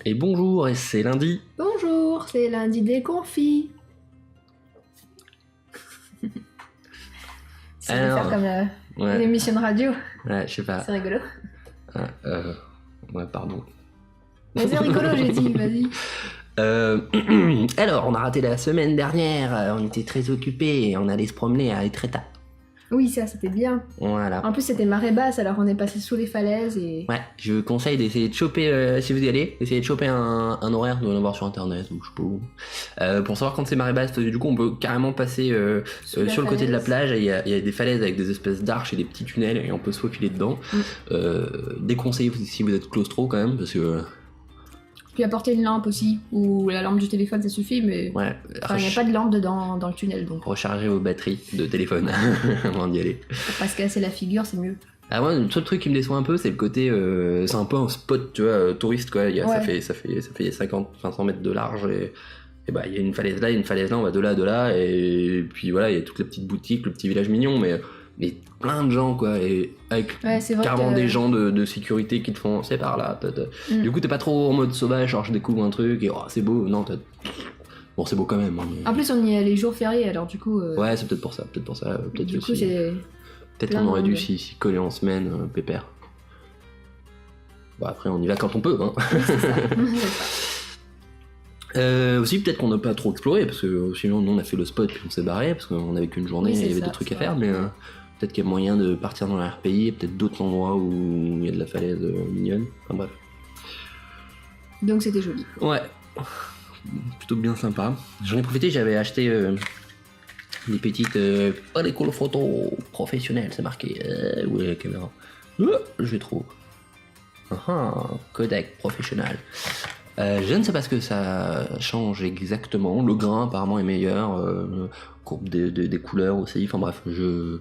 Et bonjour, et c'est lundi. Bonjour, c'est lundi des confis. Ça veut faire comme une ouais, émission de radio, ouais, je sais pas. c'est rigolo. Ah, ouais, pardon. Mais c'est rigolo, j'ai dit, vas-y. Alors, on a raté la semaine dernière, on était très occupés et on allait se promener à Etretat. Oui, ça, c'était bien. Voilà. En plus, c'était marée basse, alors on est passé sous les falaises et... Ouais, je vous conseille d'essayer de choper, si vous y allez, essayez de choper un horaire, de en voir sur internet ou je sais pas où. Pour savoir quand c'est marée basse, du coup on peut carrément passer sur le côté de la plage, et il y a des falaises avec des espèces d'arches et des petits tunnels et on peut se faufiler dedans. Déconseillé si vous êtes claustro quand même, parce que... Puis apporter une lampe aussi, ou la lampe du téléphone ça suffit, mais Ouais, il n'y a pas de lampe dedans dans le tunnel, donc rechargez vos batteries de téléphone avant d'y aller. pour pas se casser la figure, c'est mieux. Ah ouais, le seul truc qui me déçoit un peu, c'est le côté, c'est un peu un spot, tu vois, touriste quoi. Ça fait 100 mètres de large et bah il y a une falaise là, on va de là, et puis voilà, il y a toutes les petites boutiques, le petit village mignon, mais plein de gens quoi, et avec carrément des gens de sécurité qui te font c'est par là. Du coup t'es pas trop en mode sauvage, genre je découvre un truc et oh, c'est beau, non bon c'est beau quand même. Hein, mais... En plus on y est les jours fériés, alors du coup... Ouais, c'est peut-être pour ça, du coup c'est... Peut-être qu'on aurait dû s'y coller en semaine, pépère. Bon, après, on y va quand on peut. Hein. Oui, c'est ça. Aussi, peut-être qu'on n'a pas trop exploré, parce que sinon, nous, on a fait le spot puis on s'est barré, parce qu'on avait qu'une journée, il y avait des trucs à faire, mais peut-être qu'il y a moyen de partir dans l'RPI, et peut-être d'autres endroits où il y a de la falaise mignonne. Enfin bref. Donc c'était joli. Ouais. Plutôt bien sympa. J'en ai profité, j'avais acheté... des petites pellicules photo professionnelles, c'est marqué. Où est la caméra? Je trouve. Kodak professionnel. Je ne sais pas ce que ça change exactement. Le grain apparemment est meilleur. Courbe des couleurs aussi. Enfin bref, je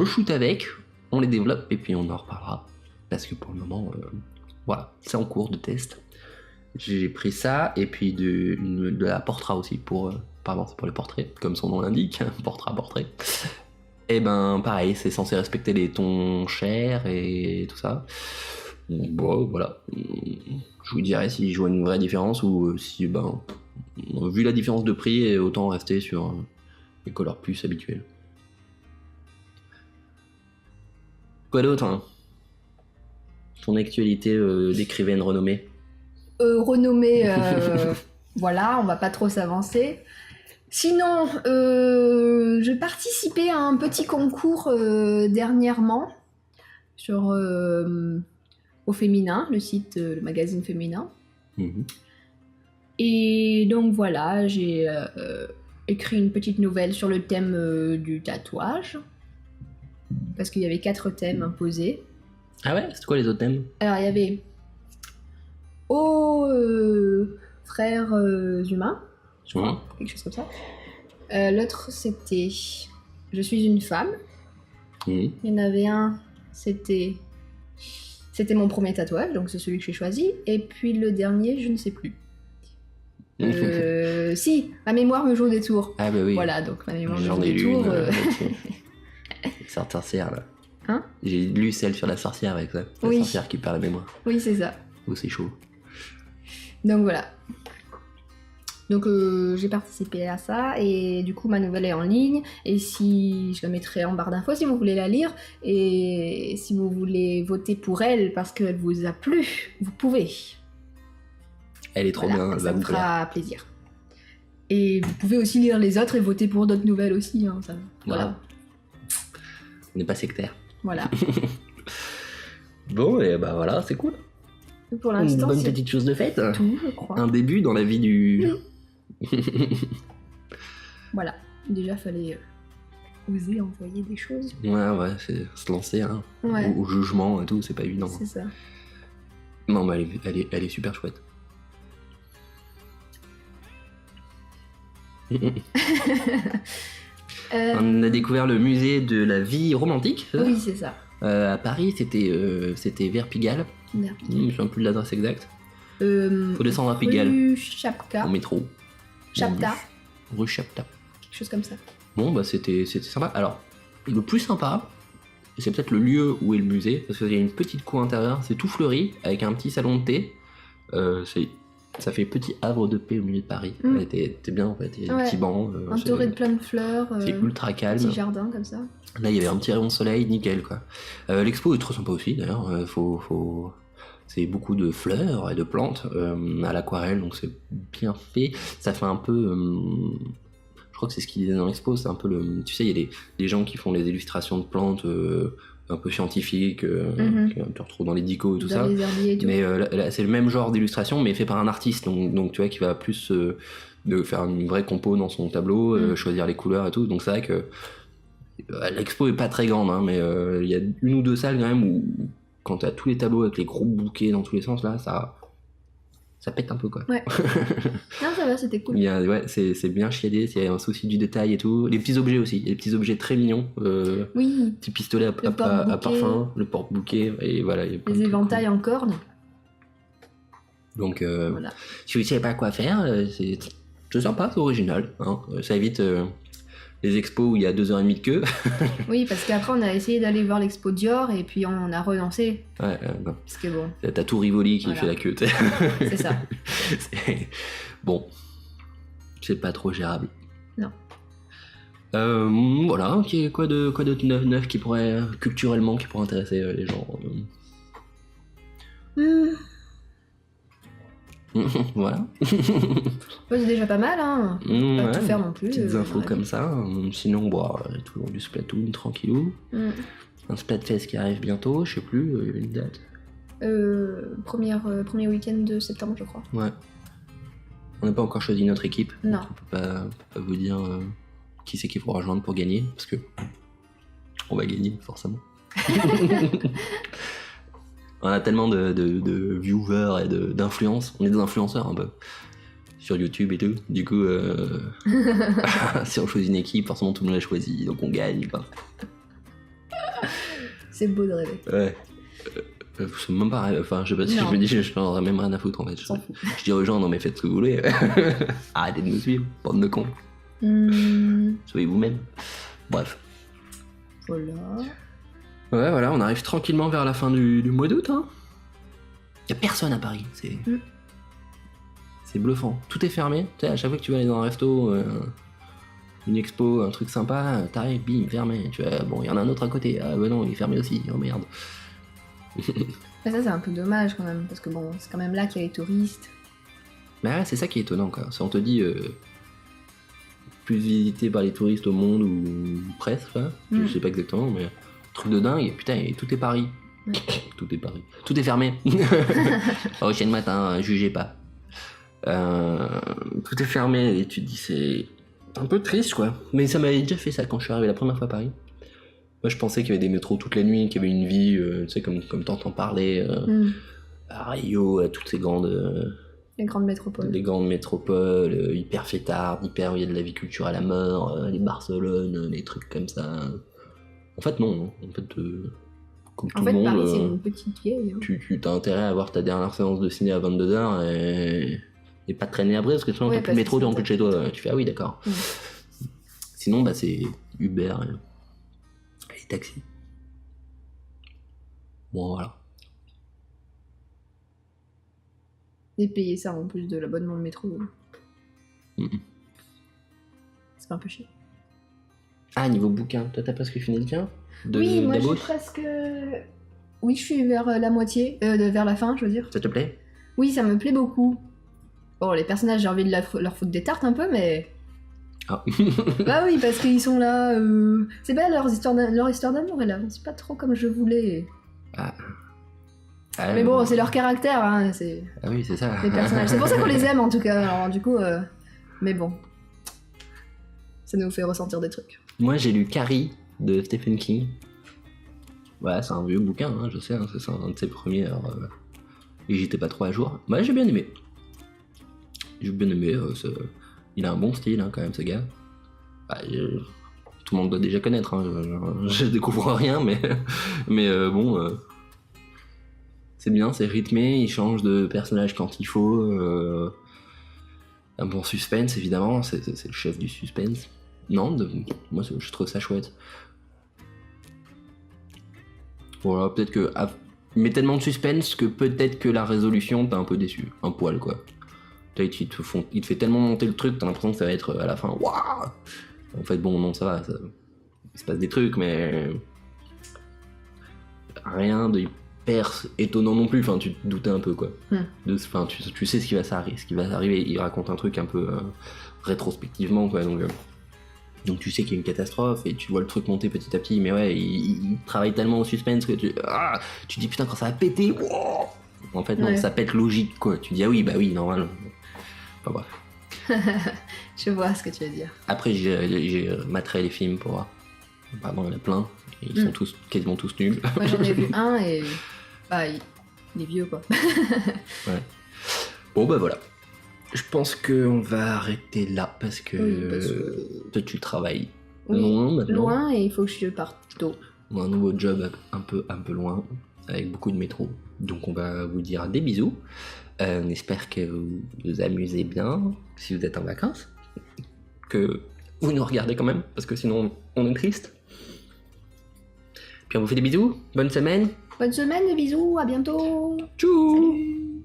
shoot avec. On les développe et puis on en reparlera. Parce que pour le moment, voilà, c'est en cours de test. J'ai pris ça et puis de la Portra aussi pour... Apparemment c'est pour les portraits, comme son nom l'indique, portrait. Et ben pareil, c'est censé respecter les tons chers et tout ça. Bon, voilà. Je vous dirai si je vois une vraie différence ou si, ben, vu la différence de prix, autant rester sur les Color Plus habituels. Quoi d'autre hein? Ton actualité d'écrivaine renommée? Renommée, voilà, on va pas trop s'avancer. Sinon, je participais à un petit concours dernièrement sur au Féminin, le site, le magazine Féminin. Et donc voilà, j'ai écrit une petite nouvelle sur le thème du tatouage, parce qu'il y avait 4 thèmes imposés. Ah ouais? C'est quoi les autres thèmes? Alors il y avait frères humains, je crois, quelque chose comme ça. L'autre c'était je suis une femme. Il y en avait un, c'était mon premier tatouage, donc c'est celui que j'ai choisi. Et puis le dernier, je ne sais plus. Si, ma mémoire me joue des tours. Ah bah oui. Voilà, donc ma mémoire me J'en joue ai des lu tours. Sorcière là. Hein? J'ai lu celle sur la sorcière avec ça. La sorcière qui perd la mémoire. Oui, c'est ça. Oh, c'est chaud. Donc voilà. Donc j'ai participé à ça et du coup ma nouvelle est en ligne et si je la mettrai en barre d'infos si vous voulez la lire et si vous voulez voter pour elle parce qu'elle vous a plu, vous pouvez. Elle est trop bien, ça vous fera plaisir. Et vous pouvez aussi lire les autres et voter pour d'autres nouvelles aussi. Hein, ça. Voilà. On n'est pas sectaire. Voilà. Bon, et bah voilà, c'est cool. Pour l'instant, une bonne petite chose de faite. Tout, je crois. Un début dans la vie du... Voilà. Déjà, fallait oser envoyer des choses. Ouais, c'est se lancer hein. Ouais. Au jugement et tout, c'est pas évident. C'est ça. Non, mais elle est super chouette. On a découvert le musée de la vie romantique. Oui, c'est ça. À Paris, c'était vers Pigalle. Je me souviens plus de l'adresse exacte. Faut descendre à Pigalle. Rue Chapka. Au métro. Chapta. Rue Chapta. Quelque chose comme ça. Bon, bah c'était sympa. Alors, le plus sympa, c'est peut-être le lieu où est le musée, parce qu'il y a une petite cour intérieure, c'est tout fleuri, avec un petit salon de thé. Ça fait petit havre de paix au milieu de Paris. T'es bien en fait, il y a des petits bancs. Entouré de plein de fleurs. C'est ultra calme. Petit jardin comme ça. Là il y avait un petit rayon de soleil, nickel quoi. L'expo est trop sympa aussi d'ailleurs. C'est beaucoup de fleurs et de plantes à l'aquarelle, donc c'est bien fait. Ça fait un peu... je crois que c'est ce qu'ils disaient dans l'expo, c'est un peu le... Tu sais, il y a des gens qui font les illustrations de plantes un peu scientifiques, que tu retrouves dans les dicos et tout ça. Les herbiers et tout. Mais là, c'est le même genre d'illustration, mais fait par un artiste, donc tu vois, qui va plus de faire une vraie compo dans son tableau, choisir les couleurs et tout. Donc c'est vrai que l'expo est pas très grande, hein, mais il y a une ou deux salles quand même où quand t'as tous les tableaux avec les gros bouquets dans tous les sens, là, ça pète un peu quoi. Ouais. Non, ça va, c'était cool. C'est bien chiadé, il y a un souci du détail et tout. Les petits objets aussi, les petits objets très mignons. Oui. Petits pistolets à parfum, le porte-bouquet, et voilà. Les éventails en corne. Donc, voilà. Si vous ne savez pas quoi faire, c'est sympa, c'est original. Hein. Ça évite les expos où il y a 2h30 de queue. Oui, parce qu'après on a essayé d'aller voir l'expo Dior et puis on a renoncé. Ouais, non. Parce que bon. T'as tout Rivoli qui fait la queue. C'est ça. Bon, c'est pas trop gérable. Non. Voilà, okay, quoi de neuf qui pourrait, culturellement, qui pourrait intéresser les gens Voilà. C'est déjà pas mal, hein. Pas tout faire non plus. Petites infos comme ça. Sinon, toujours du Splatoon, tranquillou. Un Splatfest qui arrive bientôt, je sais plus, une date. Premier week-end de septembre, je crois. Ouais. On n'a pas encore choisi notre équipe. Non. On peut pas vous dire qui c'est qu'il faut rejoindre pour gagner, parce que on va gagner, forcément. On a tellement de viewers et d'influence. On est des influenceurs un peu sur YouTube et tout. Du coup, si on choisit une équipe, forcément tout le monde l'a choisi, donc on gagne quoi. C'est beau de rêver. Ouais. C'est même pas rêve. Enfin, je sais pas si je me dis, je n'en aurais même rien à foutre en fait. Je dis aux gens, non mais faites ce que vous voulez. Arrêtez de nous suivre, bande de cons. Soyez vous-même. Bref. Voilà. Ouais, voilà, on arrive tranquillement vers la fin du mois d'août. Hein. Y a personne à Paris, c'est bluffant. Tout est fermé. Tu sais, à chaque fois que tu vas aller dans un resto, une expo, un truc sympa, t'arrives, bim, fermé. Tu vois, bon, il y en a un autre à côté. Ah bah non, il est fermé aussi. Oh merde. Mais ça, c'est un peu dommage quand même, parce que bon, c'est quand même là qu'il y a les touristes. Bah ouais, c'est ça qui est étonnant, quoi. Si on te dit plus visité par les touristes au monde, ou presque, hein, je sais pas exactement, mais truc de dingue, putain, et tout est Paris. Tout est Paris. Tout est fermé. Au chien de matin, jugez pas. Tout est fermé, et tu te dis, c'est un peu triste, quoi. Mais ça m'avait déjà fait ça quand je suis arrivé la première fois à Paris. Moi, je pensais qu'il y avait des métros toute la nuit, qu'il y avait une vie, tu sais, comme t'entends parler, à Rio, à toutes ces grandes... les grandes métropoles. Les grandes métropoles, hyper fêtardes, hyper où il y a de la vie culturelle à mort, les Barcelone, les trucs comme ça. En fait, non. En fait, comme tout le monde... Paris, c'est une petite vieille. Hein. Tu as intérêt à avoir ta dernière séance de ciné à 22h et pas te traîner après, parce que sinon, t'as plus le métro, tu rentres plus de chez toi. Tu fais, ah oui, d'accord. Sinon, c'est Uber et taxi. Bon, voilà. Et payer ça en plus de l'abonnement de métro. C'est pas un peu chier. Ah, niveau bouquin, toi t'as presque fini le tien oui, moi je suis presque... Oui, je suis vers la moitié, vers la fin, je veux dire. Ça te plaît? Oui, ça me plaît beaucoup. Bon, les personnages, j'ai envie de leur foutre des tartes un peu, mais... Ah. Bah oui, parce qu'ils sont là... C'est pas leur histoire d'amour, elle avance pas trop comme je voulais. Mais bon, c'est leur caractère, hein, c'est... Ah oui, c'est ça. Les personnages. C'est pour ça qu'on les aime, en tout cas. Alors, du coup... Mais bon. Ça nous fait ressentir des trucs. Moi, j'ai lu Carrie de Stephen King. Ouais, c'est un vieux bouquin, hein, je sais, hein, c'est un de ses premiers, et j'étais pas trop à jour. Bah, j'ai bien aimé. Il a un bon style, hein, quand même, ce gars. Bah, tout le monde doit déjà connaître, hein, je découvre rien, mais bon... C'est bien, c'est rythmé, il change de personnage quand il faut. Un bon suspense, évidemment, c'est le chef du suspense. Non, moi je trouve ça chouette. Voilà, peut-être que met tellement de suspense que peut-être que la résolution t'as un peu déçu, un poil quoi. Il te fait tellement monter le truc, t'as l'impression que ça va être à la fin, waouh. En fait bon non ça va, il se passe des trucs mais rien de hyper étonnant non plus, enfin tu te doutais un peu quoi. Enfin tu sais ce qui va arriver, il raconte un truc un peu rétrospectivement quoi donc tu sais qu'il y a une catastrophe et tu vois le truc monter petit à petit, mais ouais, il travaille tellement au suspense que tu dis putain quand ça va péter, wow. En fait non, ça pète logique quoi, tu dis ah oui bah oui normal. Enfin bref. Je vois ce que tu veux dire. Après j'ai matré les films pour voir. Pardon, il y en a plein, et ils sont quasiment tous nuls. Moi j'en ai vu un et il est vieux quoi. Ouais. Bon bah voilà. Je pense qu'on va arrêter là parce que toi tu travailles loin maintenant. Loin et il faut que je parte tôt. On a un nouveau job un peu loin avec beaucoup de métro. Donc on va vous dire des bisous. On espère que vous vous amusez bien si vous êtes en vacances. Que vous nous regardez quand même parce que sinon on est triste. Puis on vous fait des bisous. Bonne semaine. Bonne semaine, bisous, à bientôt. Tchou. Salut.